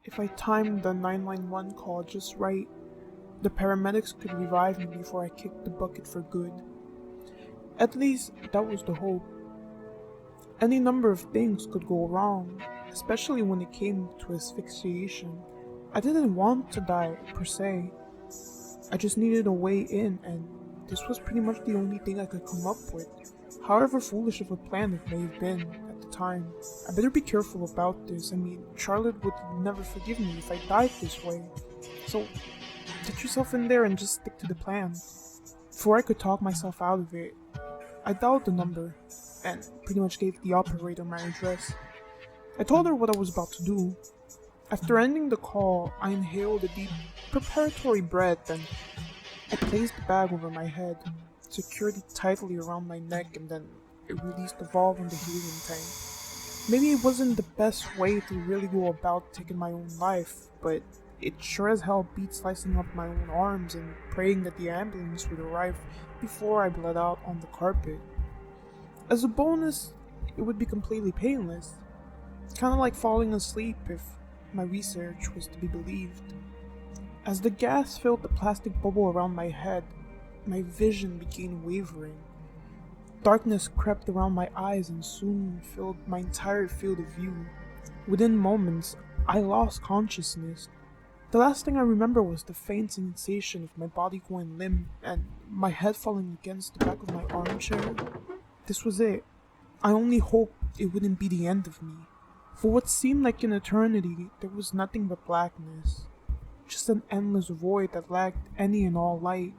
if I timed the 911 call just right, the paramedics could revive me before I kicked the bucket for good. At least, that was the hope. Any number of things could go wrong, especially when it came to asphyxiation. I didn't want to die, per se. I just needed a way in, and this was pretty much the only thing I could come up with. However foolish of a plan it may have been at the time. I better be careful about this. I mean, Charlotte would never forgive me if I died this way. So, get yourself in there and just stick to the plan. Before I could talk myself out of it, I dialed the number, and pretty much gave the operator my address. I told her what I was about to do. After ending the call, I inhaled a deep, preparatory breath and I placed the bag over my head, secured it tightly around my neck, and then it released the valve on the helium tank. Maybe it wasn't the best way to really go about taking my own life, but it sure as hell beat slicing up my own arms and praying that the ambulance would arrive before I bled out on the carpet. As a bonus, it would be completely painless. Kinda like falling asleep if my research was to be believed. As the gas filled the plastic bubble around my head, my vision began wavering. Darkness crept around my eyes and soon filled my entire field of view. Within moments, I lost consciousness. The last thing I remember was the faint sensation of my body going limp and my head falling against the back of my armchair. This was it. I only hoped it wouldn't be the end of me. For what seemed like an eternity, there was nothing but blackness. Just an endless void that lacked any and all light.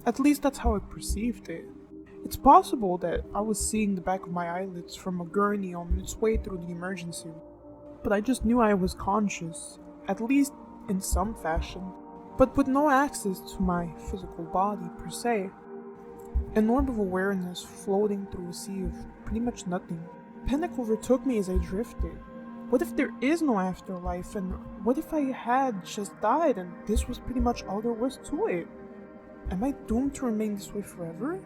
At least that's how I perceived it. It's possible that I was seeing the back of my eyelids from a gurney on its way through the emergency room. But I just knew I was conscious, at least in some fashion, but with no access to my physical body per se. An orb of awareness floating through a sea of pretty much nothing. Panic overtook me as I drifted. What if there is no afterlife, and what if I had just died and this was pretty much all there was to it? Am I doomed to remain this way forever?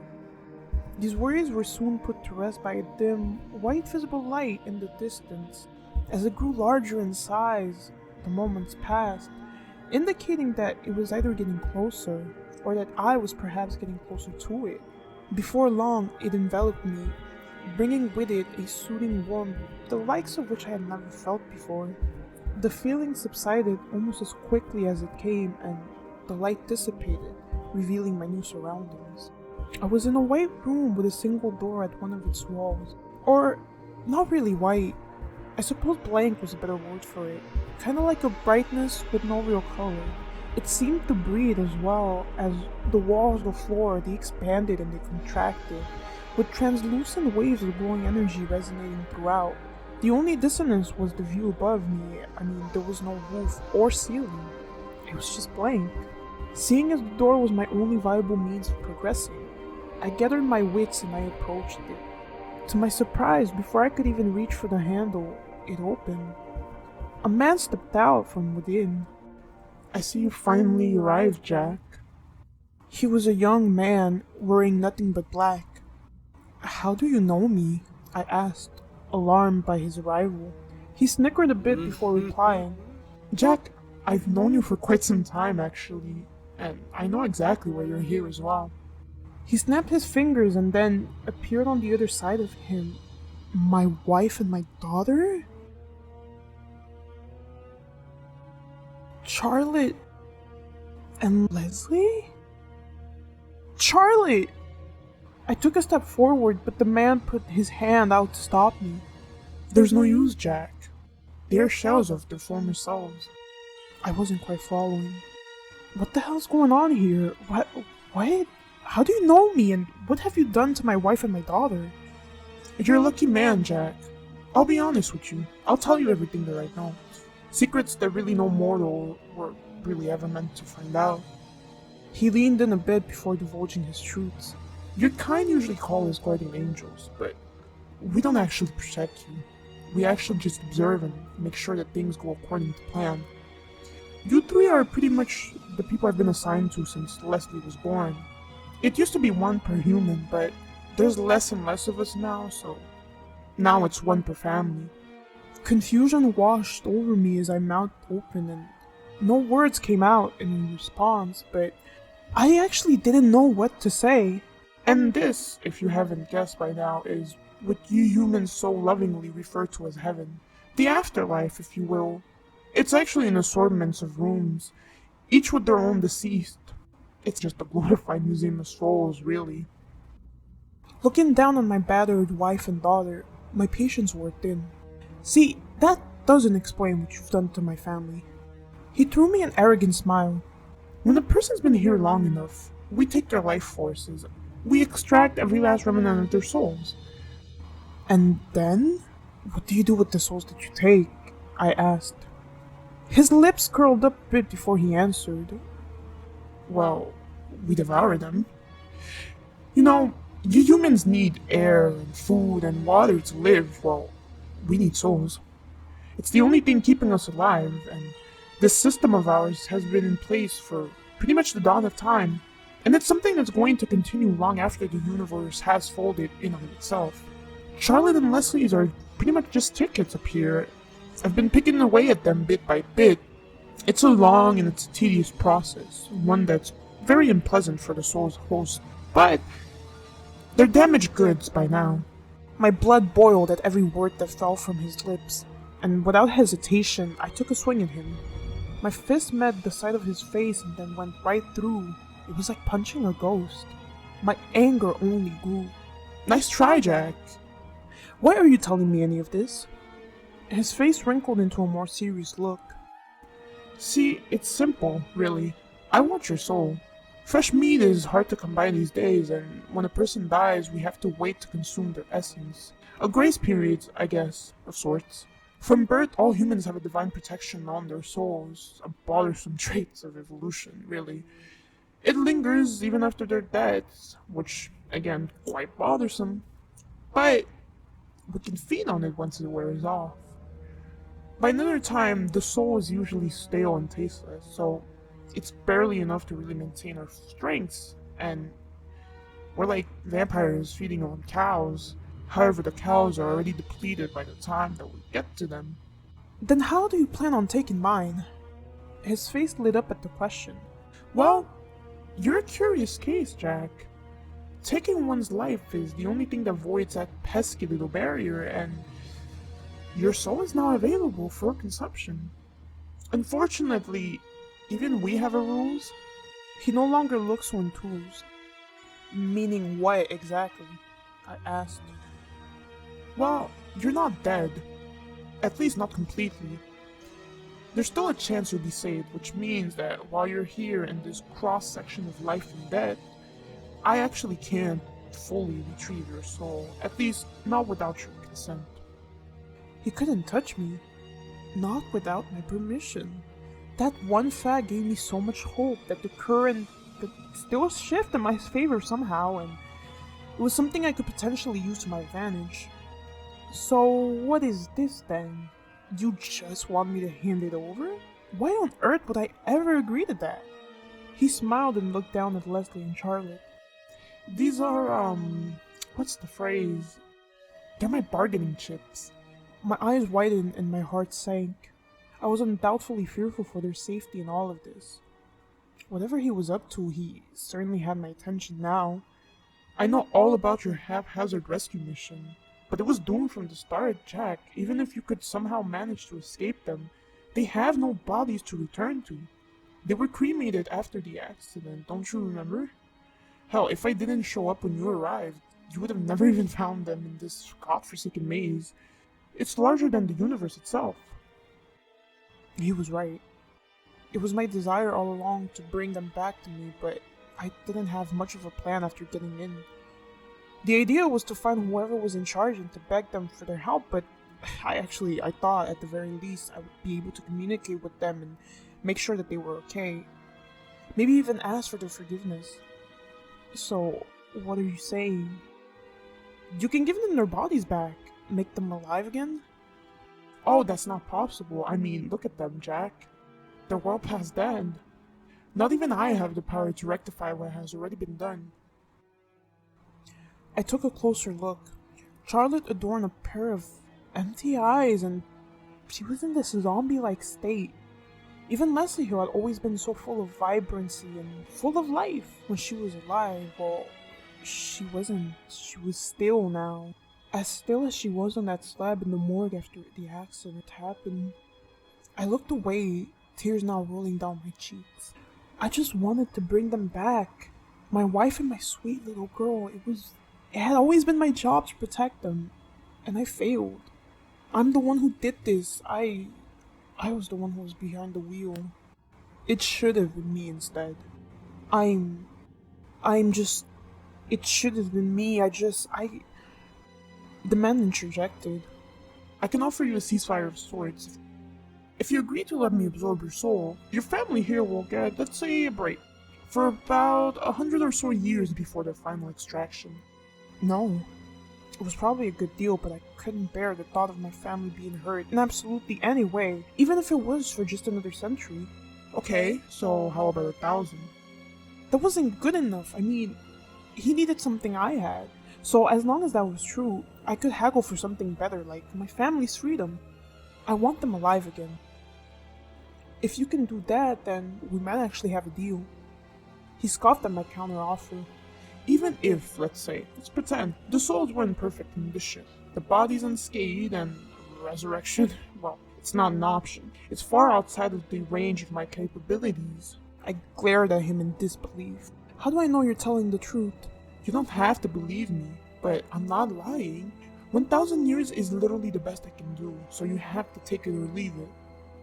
These worries were soon put to rest by a dim, white visible light in the distance. As it grew larger in size, the moments passed, indicating that it was either getting closer, or that I was perhaps getting closer to it. Before long, it enveloped me, bringing with it a soothing warmth, the likes of which I had never felt before. The feeling subsided almost as quickly as it came, and the light dissipated, revealing my new surroundings. I was in a white room with a single door at one of its walls. Or, not really white. I suppose blank was a better word for it. Kinda like a brightness with no real color. It seemed to breathe as well as the walls, the floor, they expanded and they contracted, with translucent waves of glowing energy resonating throughout. The only dissonance was the view above me. I mean, there was no roof or ceiling. It was just blank. Seeing as the door was my only viable means of progressing, I gathered my wits and I approached it. To my surprise, before I could even reach for the handle, it opened. A man stepped out from within. "I see you finally arrived, Jack." He was a young man, wearing nothing but black. "How do you know me?" I asked, alarmed by his arrival. He snickered a bit before replying. "Jack, I've known you for quite some time, actually, and I know exactly why you're here as well." He snapped his fingers and then appeared on the other side of him. "My wife and my daughter?" "Charlotte and Leslie?" "Charlotte!" I took a step forward, but the man put his hand out to stop me. "There's no use, Jack. They are shells of their former selves." I wasn't quite following. "What the hell's going on here? What? How do you know me, and what have you done to my wife and my daughter?" "You're a lucky man, Jack. I'll be honest with you. I'll tell you everything that I know. Secrets that really no mortal were really ever meant to find out." He leaned in a bit before divulging his truths. "Your kind usually call us guardian angels, but we don't actually protect you. We actually just observe and make sure that things go according to plan. You three are pretty much the people I've been assigned to since Leslie was born. It used to be one per human, but there's less and less of us now, so now it's one per family. Confusion washed over me as I mouthed open and no words came out in response, but I actually didn't know what to say. And this, if you haven't guessed by now, is what you humans so lovingly refer to as heaven. The afterlife, if you will. It's actually an assortment of rooms, each with their own deceased. It's just a glorified museum of souls, really. Looking down on my battered wife and daughter, my patience wore thin. See, that doesn't explain what you've done to my family. He threw me an arrogant smile. When a person's been here long enough, we take their life forces. We extract every last remnant of their souls. And then? What do you do with the souls that you take? I asked. His lips curled up a bit before he answered. Well, we devour them. You know, you humans need air and food and water to live. Well, we need souls. It's the only thing keeping us alive, and this system of ours has been in place for pretty much the dawn of time, and it's something that's going to continue long after the universe has folded in on itself. Charlotte and Leslie's are pretty much just tickets up here. I've been picking away at them bit by bit. It's a long and it's a tedious process, one that's very unpleasant for the soul's host, but they're damaged goods by now. My blood boiled at every word that fell from his lips, and without hesitation, I took a swing at him. My fist met the side of his face and then went right through. It was like punching a ghost. My anger only grew. Nice try, Jack. Why are you telling me any of this? His face wrinkled into a more serious look. See, it's simple, really. I want your soul. Fresh meat is hard to come by these days, and when a person dies, we have to wait to consume their essence. A grace period, I guess, of sorts. From birth, all humans have a divine protection on their souls, a bothersome trait of evolution, really. It lingers even after their death, which, again, quite bothersome. But we can feed on it once it wears off. By another time, the soul is usually stale and tasteless, so it's barely enough to really maintain our strengths, and we're like vampires feeding on cows. However, the cows are already depleted by the time that we get to them. Then how do you plan on taking mine? His face lit up at the question. Well, you're a curious case, Jack. Taking one's life is the only thing that voids that pesky little barrier, and your soul is now available for consumption. Unfortunately, even we have our rules. He no longer looks so enthused. Meaning what exactly? I asked. Well, you're not dead. At least not completely. There's still a chance you'll be saved, which means that while you're here in this cross-section of life and death, I actually can't fully retrieve your soul, at least not without your consent. He couldn't touch me. Not without my permission. That one fact gave me so much hope that the current could still shift in my favor somehow, and it was something I could potentially use to my advantage. So what is this then? You just want me to hand it over? Why on earth would I ever agree to that? He smiled and looked down at Leslie and Charlotte. These are, what's the phrase? They're my bargaining chips. My eyes widened and my heart sank. I was undoubtedly fearful for their safety in all of this. Whatever he was up to, he certainly had my attention now. I know all about your haphazard rescue mission, but it was doomed from the start, Jack. Even if you could somehow manage to escape them, they have no bodies to return to. They were cremated after the accident, don't you remember? Hell, if I didn't show up when you arrived, you would have never even found them in this godforsaken maze. It's larger than the universe itself. He was right. It was my desire all along to bring them back to me, but I didn't have much of a plan after getting in. The idea was to find whoever was in charge and to beg them for their help, but I thought at the very least I would be able to communicate with them and make sure that they were okay. Maybe even ask for their forgiveness. So, what are you saying? You can give them their bodies back, make them alive again? Oh, that's not possible. I mean, look at them, Jack. They're well past dead. Not even I have the power to rectify what has already been done. I took a closer look. Charlotte adorned a pair of empty eyes, and she was in this zombie-like state. Even Leslie here had always been so full of vibrancy and full of life when she was alive. Well, she wasn't. She was still now. As still as she was on that slab in the morgue after the accident happened. I looked away, tears now rolling down my cheeks. I just wanted to bring them back. My wife and my sweet little girl. It had always been my job to protect them. And I failed. I'm the one who did this. I was the one who was behind the wheel. It should have been me instead. It should have been me. The man interjected. I can offer you a ceasefire of sorts. If you agree to let me absorb your soul, your family here will get, let's say, a break. For about 100 or so years before their final extraction. No. It was probably a good deal, but I couldn't bear the thought of my family being hurt in absolutely any way, even if it was for just another century. Okay, so how about 1,000? That wasn't good enough. I mean, he needed something I had. So as long as that was true, I could haggle for something better, like my family's freedom. I want them alive again. If you can do that, then we might actually have a deal. He scoffed at my counter-offer. Even if, let's say, let's pretend, the souls were in perfect condition, the body's unscathed, and resurrection, well, it's not an option. It's far outside of the range of my capabilities. I glared at him in disbelief. How do I know you're telling the truth? You don't have to believe me, but I'm not lying. 1,000 years is literally the best I can do, so you have to take it or leave it.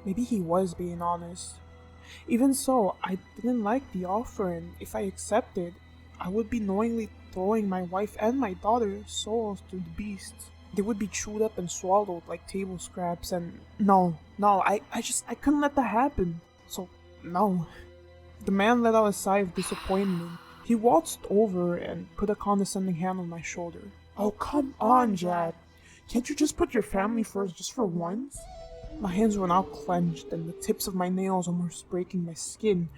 Maybe he was being honest. Even so, I didn't like the offer, and if I accepted, I would be knowingly throwing my wife and my daughter's souls to the beasts. They would be chewed up and swallowed like table scraps, and I couldn't let that happen. So, no. The man let out a sigh of disappointment. He waltzed over and put a condescending hand on my shoulder. Oh, come on, Jack. Can't you just put your family first just for once? My hands were now clenched, and the tips of my nails almost breaking my skin.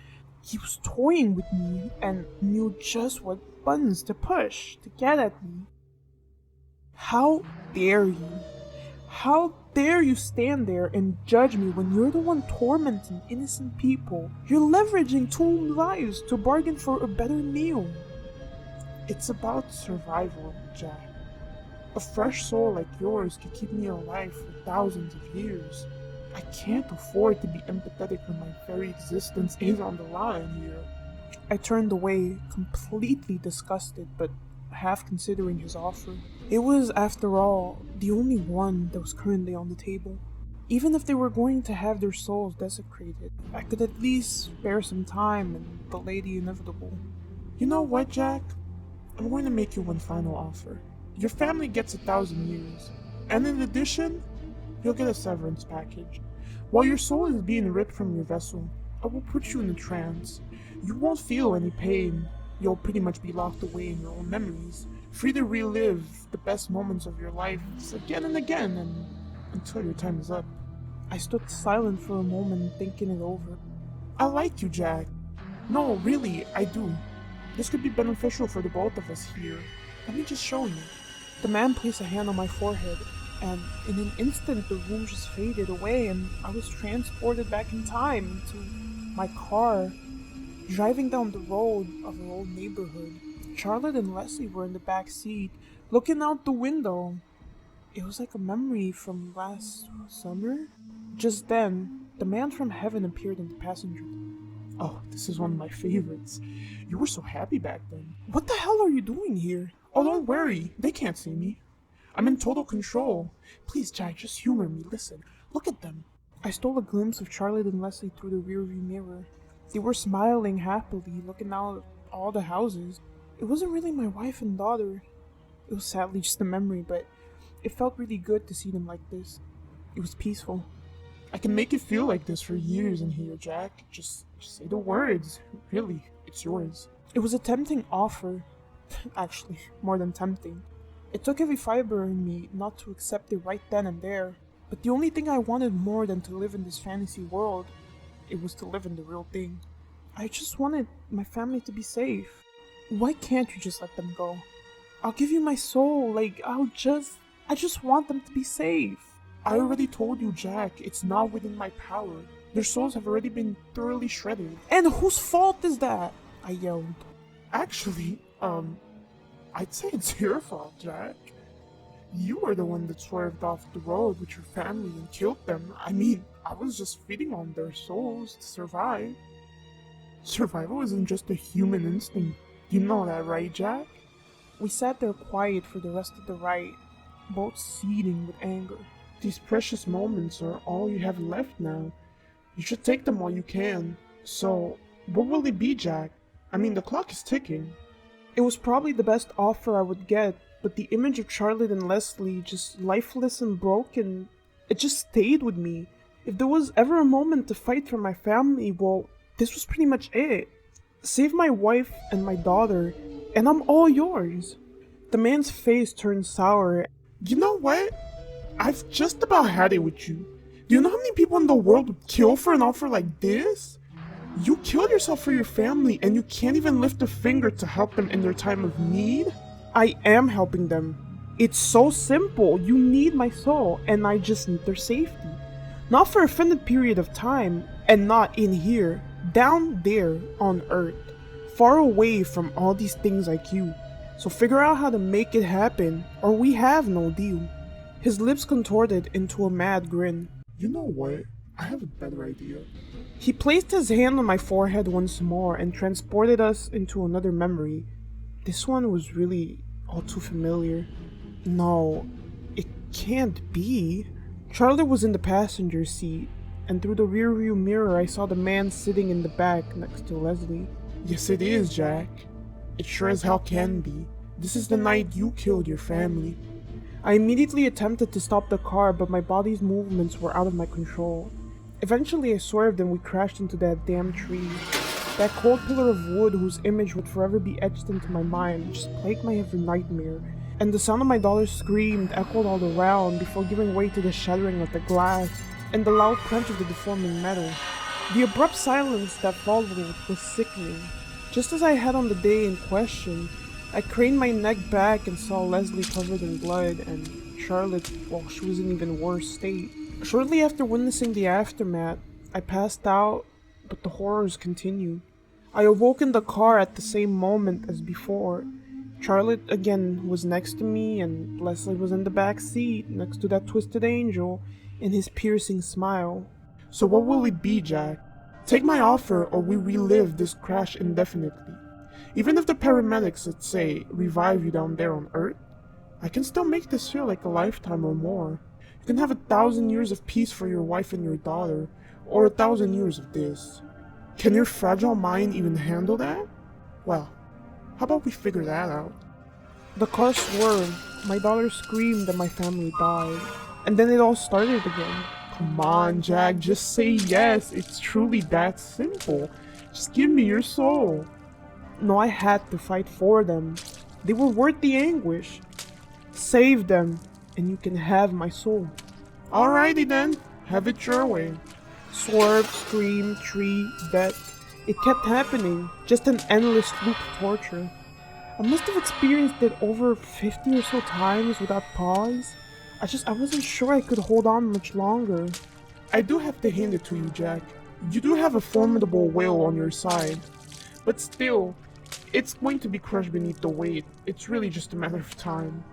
He was toying with me and knew just what buttons to push to get at me. How dare you? How dare you stand there and judge me when you're the one tormenting innocent people? You're leveraging two lives to bargain for a better meal. It's about survival, Jack. A fresh soul like yours could keep me alive for thousands of years. I can't afford to be empathetic when my very existence is on the line here. I turned away, completely disgusted, but half considering his offer. It was, after all, the only one that was currently on the table. Even if they were going to have their souls desecrated, I could at least spare some time and delay the inevitable. You know what, Jack? I'm going to make you one final offer. Your family gets 1,000 years, and in addition, you'll get a severance package. While your soul is being ripped from your vessel, I will put you in a trance. You won't feel any pain. You'll pretty much be locked away in your own memories, free to relive the best moments of your life again and again, and until your time is up. I stood silent for a moment, thinking it over. I like you, Jack. No, really, I do. This could be beneficial for the both of us here. Let me just show you. The man placed a hand on my forehead, and in an instant the room just faded away, and I was transported back in time to my car, driving down the road of our old neighborhood. Charlotte and Leslie were in the back seat, looking out the window. It was like a memory from last summer. Just then, the man from heaven appeared in the passenger. Oh, this is one of my favorites. You were so happy back then. What the hell are you doing here? Oh, don't worry. They can't see me. I'm in total control. Please, Jack, just humor me. Listen, look at them. I stole a glimpse of Charlotte and Leslie through the rearview mirror. They were smiling happily, looking out at all the houses. It wasn't really my wife and daughter. It was sadly just a memory, but it felt really good to see them like this. It was peaceful. I can make it feel like this for years in here, Jack. Just say the words. Really, it's yours. It was a tempting offer. Actually, more than tempting. It took every fiber in me not to accept it right then and there. But the only thing I wanted more than to live in this fantasy world, it was to live in the real thing. I just wanted my family to be safe. Why can't you just let them go? I'll give you my soul, I just want them to be safe. I already told you, Jack, it's not within my power. Their souls have already been thoroughly shredded. And whose fault is that? I yelled. Actually, I'd say it's your fault, Jack. You were the one that swerved off the road with your family and killed them. I mean, I was just feeding on their souls to survive. Survival isn't just a human instinct. You know that, right, Jack? We sat there quiet for the rest of the ride, both seething with anger. These precious moments are all you have left now. You should take them while you can. So, what will it be, Jack? I mean, the clock is ticking. It was probably the best offer I would get, but the image of Charlotte and Leslie, just lifeless and broken, it just stayed with me. If there was ever a moment to fight for my family, well, this was pretty much it. Save my wife and my daughter, and I'm all yours. The man's face turned sour. You know what? I've just about had it with you. Do you know how many people in the world would kill for an offer like this? You killed yourself for your family, and you can't even lift a finger to help them in their time of need? I am helping them. It's so simple. You need my soul, and I just need their safety. Not for a finite period of time, and not in here. Down there on Earth. Far away from all these things like you. So figure out how to make it happen, or we have no deal. His lips contorted into a mad grin. You know what? I have a better idea. He placed his hand on my forehead once more and transported us into another memory. This one was really all too familiar. No, it can't be. Charlotte was in the passenger seat, and through the rearview mirror I saw the man sitting in the back next to Leslie. Yes, it is, Jack. It sure as hell can be. This is the night you killed your family. I immediately attempted to stop the car, but my body's movements were out of my control. Eventually I swerved and we crashed into that damn tree. That cold pillar of wood whose image would forever be etched into my mind just plagued my every nightmare, and the sound of my daughter's scream echoed all around before giving way to the shattering of the glass and the loud crunch of the deforming metal. The abrupt silence that followed was sickening. Just as I had on the day in question, I craned my neck back and saw Leslie covered in blood, and Charlotte, well, she was in even worse state. Shortly after witnessing the aftermath, I passed out, but the horrors continued. I awoke in the car at the same moment as before. Charlotte again was next to me, and Leslie was in the back seat next to that twisted angel and his piercing smile. So what will it be, Jack? Take my offer or we relive this crash indefinitely. Even if the paramedics, let's say, revive you down there on Earth, I can still make this feel like a lifetime or more. You can have 1,000 years of peace for your wife and your daughter, or 1,000 years of this. Can your fragile mind even handle that? Well, how about we figure that out? The car swerved, my daughter screamed and my family died. And then it all started again. Come on, Jack, just say yes. It's truly that simple. Just give me your soul. No, I had to fight for them. They were worth the anguish. Save them, and you can have my soul. Alrighty then, have it your way. Swerve, scream, tree, death. It kept happening, just an endless loop of torture. I must have experienced it over 50 or so times without pause. I wasn't sure I could hold on much longer. I do have to hand it to you, Jack. You do have a formidable will on your side. But still, it's going to be crushed beneath the weight. It's really just a matter of time.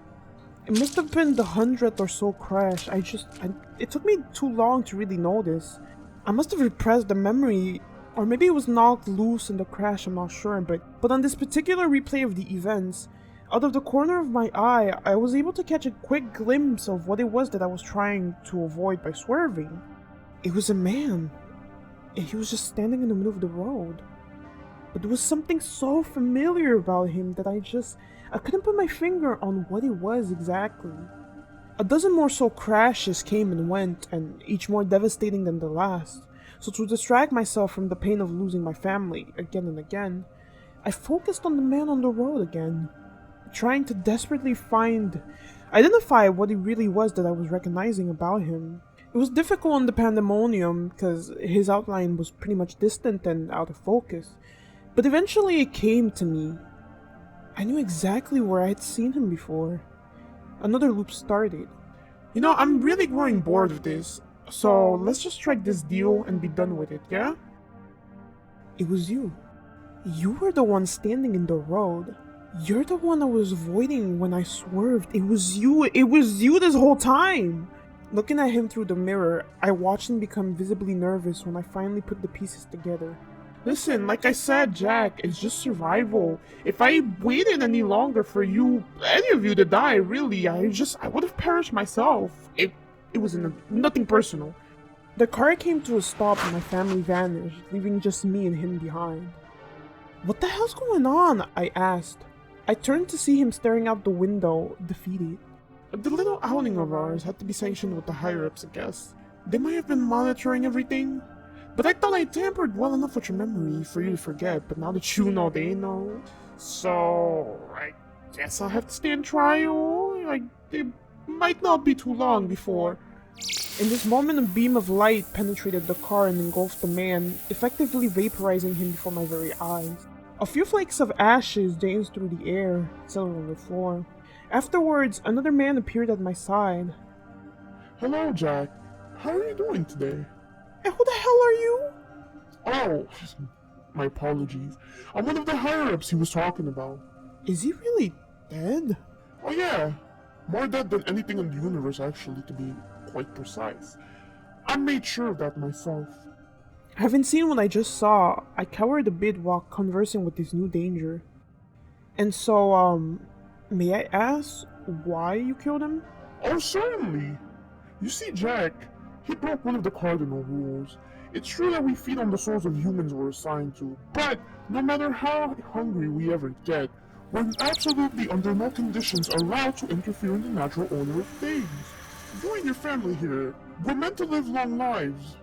It must have been the 100th or so crash. It took me too long to really notice. I must have repressed the memory, or maybe it was knocked loose in the crash, I'm not sure, but on this particular replay of the events, out of the corner of my eye, I was able to catch a quick glimpse of what it was that I was trying to avoid by swerving. It was a man, and he was just standing in the middle of the road. But there was something so familiar about him that I couldn't put my finger on what it was exactly. A dozen more so crashes came and went, and each more devastating than the last. So to distract myself from the pain of losing my family again and again, I focused on the man on the road again, trying to desperately identify what it really was that I was recognizing about him. It was difficult in the pandemonium because his outline was pretty much distant and out of focus, but eventually it came to me. I knew exactly where I had seen him before. Another loop started. You know, I'm really growing bored of this, so let's just strike this deal and be done with it, yeah? It was you. You were the one standing in the road. You're the one I was avoiding when I swerved. It was you this whole time! Looking at him through the mirror, I watched him become visibly nervous when I finally put the pieces together. Listen, like I said, Jack, it's just survival. If I waited any longer for any of you to die, really, I would have perished myself. It was nothing personal. The car came to a stop and my family vanished, leaving just me and him behind. What the hell's going on? I asked. I turned to see him staring out the window, defeated. The little outing of ours had to be sanctioned with the higher-ups, I guess. They might have been monitoring everything, but I thought I tampered well enough with your memory for you to forget, but now that you know, they know. So, I guess I'll have to stand trial. It might not be too long before. In this moment, a beam of light penetrated the car and engulfed the man, effectively vaporizing him before my very eyes. A few flakes of ashes danced through the air, settled on the floor. Afterwards, another man appeared at my side. Hello, Jack. How are you doing today? And who the hell are you? Oh, my apologies. I'm one of the higher-ups he was talking about. Is he really dead? Oh yeah, more dead than anything in the universe, actually, to be quite precise. I made sure of that myself. Having seen what I just saw, I cowered a bit while conversing with this new danger. And so, may I ask why you killed him? Oh, certainly. You see, Jack, he broke one of the cardinal rules. It's true that we feed on the souls of humans we're assigned to, but no matter how hungry we ever get, we're absolutely under no conditions allowed to interfere in the natural order of things. You and your family here, we're meant to live long lives.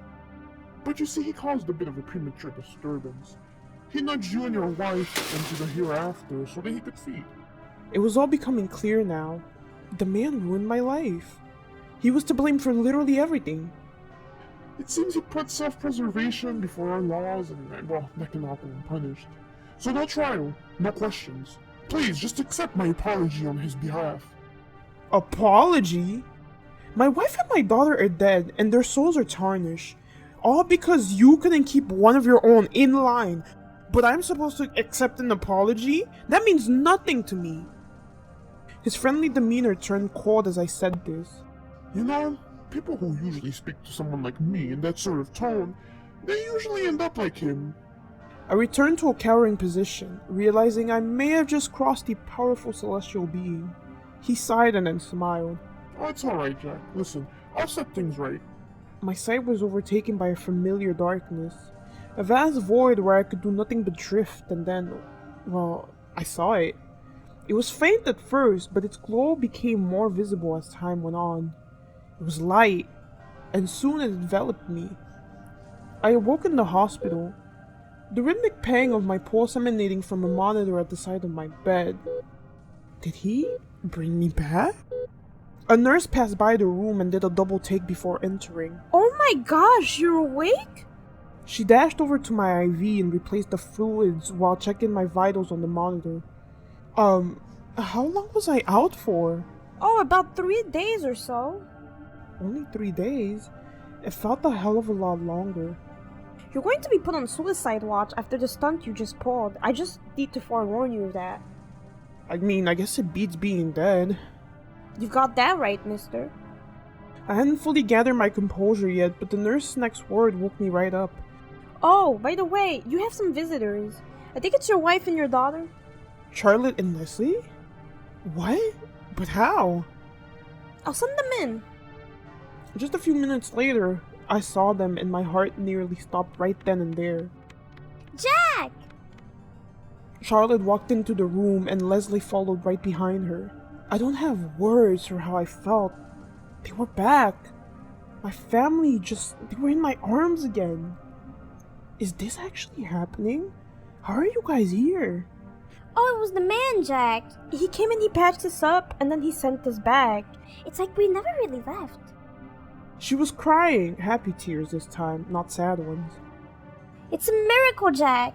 But you see, he caused a bit of a premature disturbance. He nudged you and your wife into the hereafter so that he could feed. It was all becoming clear now. The man ruined my life. He was to blame for literally everything. It seems he put self-preservation before our laws, and well, that cannot go unpunished. So no trial, no questions. Please, just accept my apology on his behalf. Apology? My wife and my daughter are dead, and their souls are tarnished. All because you couldn't keep one of your own in line. But I'm supposed to accept an apology? That means nothing to me. His friendly demeanor turned cold as I said this. You know, people who usually speak to someone like me in that sort of tone, they usually end up like him. I returned to a cowering position, realizing I may have just crossed a powerful celestial being. He sighed and then smiled. Oh, it's alright, Jack. Listen, I'll set things right. My sight was overtaken by a familiar darkness. A vast void where I could do nothing but drift, and then, well, I saw it. It was faint at first, but its glow became more visible as time went on. It was light, and soon it enveloped me. I awoke in the hospital, the rhythmic pang of my pulse emanating from a monitor at the side of my bed. Did he bring me back? A nurse passed by the room and did a double take before entering. Oh my gosh, you're awake? She dashed over to my IV and replaced the fluids while checking my vitals on the monitor. How long was I out for? Oh, about 3 days or so. Only 3 days? It felt a hell of a lot longer. You're going to be put on suicide watch after the stunt you just pulled. I just need to forewarn you of that. I mean, I guess it beats being dead. You've got that right, mister. I hadn't fully gathered my composure yet, but the nurse's next word woke me right up. Oh, by the way, you have some visitors. I think it's your wife and your daughter. Charlotte and Leslie? What? But how? I'll send them in. Just a few minutes later, I saw them and my heart nearly stopped right then and there. Jack! Charlotte walked into the room and Leslie followed right behind her. I don't have words for how I felt. They were back. My family they were in my arms again. Is this actually happening? How are you guys here? Oh, it was the man, Jack. He came and he patched us up, and then he sent us back. It's like we never really left. She was crying, happy tears this time, not sad ones. It's a miracle, Jack.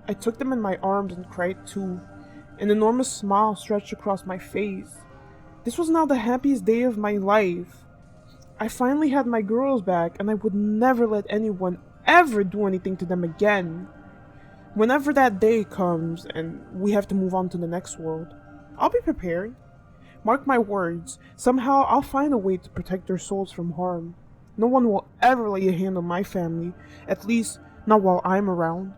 I took them in my arms and cried too. An enormous smile stretched across my face. This was now the happiest day of my life. I finally had my girls back, and I would never let anyone ever do anything to them again. Whenever that day comes and we have to move on to the next world, I'll be prepared. Mark my words, somehow I'll find a way to protect their souls from harm. No one will ever lay a hand on my family, at least not while I'm around.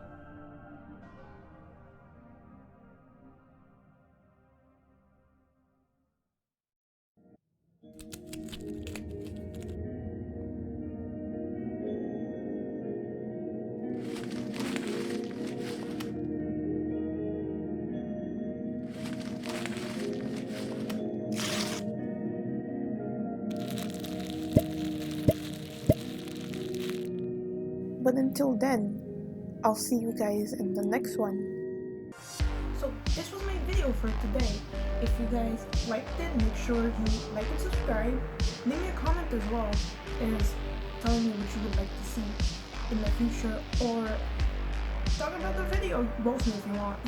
But until then, I'll see you guys in the next one. So this was my video for today. If you guys liked it, make sure you like and subscribe. Leave me a comment as well as telling me what you would like to see in the future, or talk about the video, both if you want.